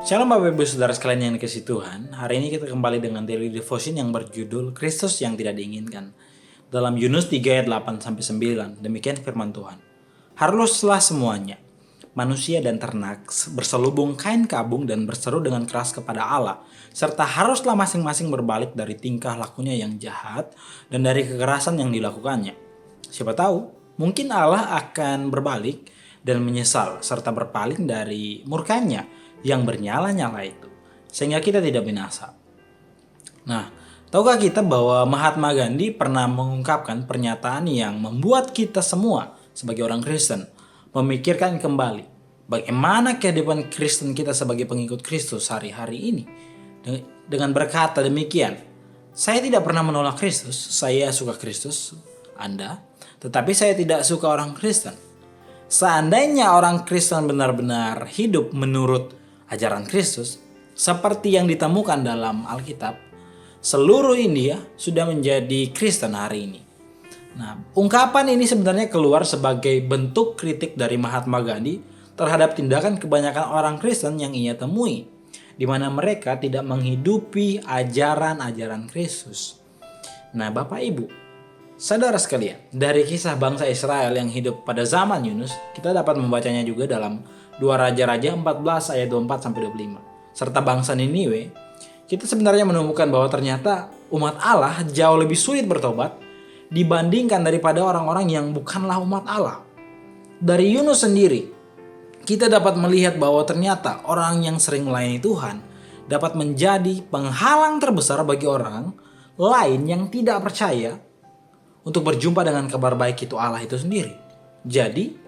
Shalom Bapak Ibu Saudara sekalian yang dikasihi Tuhan. Hari ini kita kembali dengan daily devotion yang berjudul Kristus yang tidak diinginkan. Dalam Yunus 3 ayat 8-9, demikian firman Tuhan. Haruslah semuanya, manusia dan ternak, berselubung kain kabung dan berseru dengan keras kepada Allah. Serta haruslah masing-masing berbalik dari tingkah lakunya yang jahat dan dari kekerasan yang dilakukannya. Siapa tahu, mungkin Allah akan berbalik dan menyesal serta berpaling dari murkanya yang bernyala-nyala itu, sehingga kita tidak binasa. Nah, tahukah kita bahwa Mahatma Gandhi pernah mengungkapkan pernyataan yang membuat kita semua sebagai orang Kristen memikirkan kembali bagaimana kehidupan Kristen kita sebagai pengikut Kristus hari-hari ini. Dengan berkata demikian, saya tidak pernah menolak Kristus, saya suka Kristus, Anda, tetapi saya tidak suka orang Kristen. Seandainya orang Kristen benar-benar hidup menurut ajaran Kristus seperti yang ditemukan dalam Alkitab, seluruh India sudah menjadi Kristen hari ini. Nah, ungkapan ini sebenarnya keluar sebagai bentuk kritik dari Mahatma Gandhi terhadap tindakan kebanyakan orang Kristen yang ia temui, di mana mereka tidak menghidupi ajaran-ajaran Kristus. Nah, Bapak Ibu, saudara sekalian, dari kisah bangsa Israel yang hidup pada zaman Yunus, kita dapat membacanya juga dalam 2 Raja-Raja 14 ayat 24-25. Serta bangsa Niniwe, kita sebenarnya menemukan bahwa ternyata umat Allah jauh lebih sulit bertobat dibandingkan daripada orang-orang yang bukanlah umat Allah. Dari Yunus sendiri, kita dapat melihat bahwa ternyata orang yang sering melayani Tuhan dapat menjadi penghalang terbesar bagi orang lain yang tidak percaya untuk berjumpa dengan kabar baik itu Allah itu sendiri. Jadi,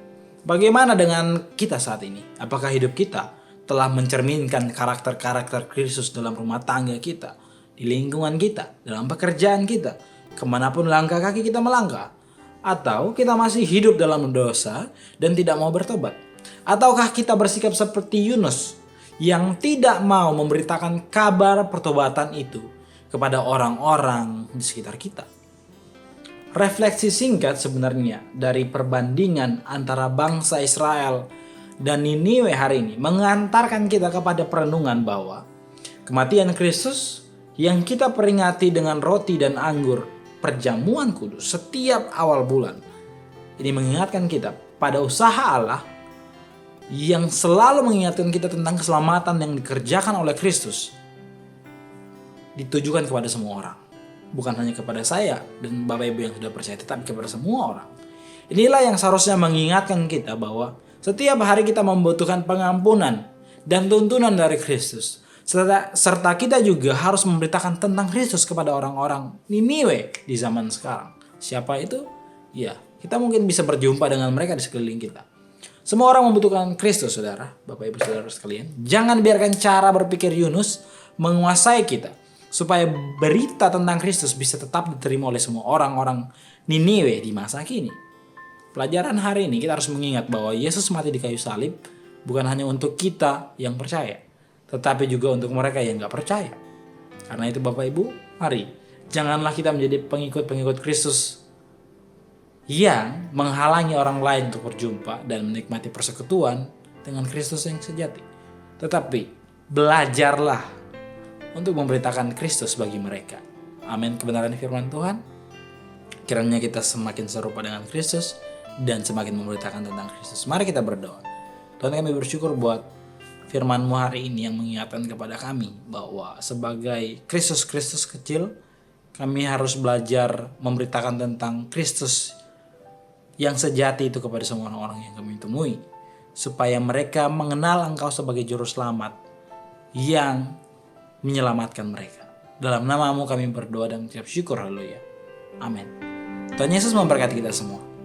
bagaimana dengan kita saat ini? Apakah hidup kita telah mencerminkan karakter-karakter Kristus dalam rumah tangga kita, di lingkungan kita, dalam pekerjaan kita, kemanapun langkah kaki kita melangkah? Atau kita masih hidup dalam dosa dan tidak mau bertobat? Ataukah kita bersikap seperti Yunus yang tidak mau memberitakan kabar pertobatan itu kepada orang-orang di sekitar kita? Refleksi singkat sebenarnya dari perbandingan antara bangsa Israel dan Niniwe hari ini mengantarkan kita kepada perenungan bahwa kematian Kristus yang kita peringati dengan roti dan anggur perjamuan kudus setiap awal bulan ini mengingatkan kita pada usaha Allah yang selalu mengingatkan kita tentang keselamatan yang dikerjakan oleh Kristus ditujukan kepada semua orang. Bukan hanya kepada saya dan Bapak Ibu yang sudah percaya, tetapi kepada semua orang. Inilah yang seharusnya mengingatkan kita bahwa setiap hari kita membutuhkan pengampunan dan tuntunan dari Kristus. Serta kita juga harus memberitakan tentang Kristus kepada orang-orang Niniwe di zaman sekarang. Siapa itu? Ya, kita mungkin bisa berjumpa dengan mereka di sekeliling kita. Semua orang membutuhkan Kristus, saudara, Bapak Ibu saudara sekalian. Jangan biarkan cara berpikir Yunus menguasai kita, supaya berita tentang Kristus bisa tetap diterima oleh semua orang-orang Niniwe di masa kini. Pelajaran hari ini kita harus mengingat bahwa Yesus mati di kayu salib bukan hanya untuk kita yang percaya, tetapi juga untuk mereka yang gak percaya. Karena itu Bapak Ibu, mari janganlah kita menjadi pengikut-pengikut Kristus yang menghalangi orang lain untuk berjumpa dan menikmati persekutuan dengan Kristus yang sejati. Tetapi belajarlah untuk memberitakan Kristus bagi mereka. Amin. Kebenaran firman Tuhan, kiranya kita semakin serupa dengan Kristus dan semakin memberitakan tentang Kristus. Mari kita berdoa. Tuhan, kami bersyukur buat firman-Mu hari ini yang mengingatkan kepada kami bahwa sebagai Kristus kecil, kami harus belajar memberitakan tentang Kristus yang sejati itu kepada semua orang-orang yang kami temui, supaya mereka mengenal Engkau sebagai juru selamat yang menyelamatkan mereka. Dalam nama-Mu kami berdoa dan mengucap syukur, haleluya. Amin. Tuhan Yesus memberkati kita semua.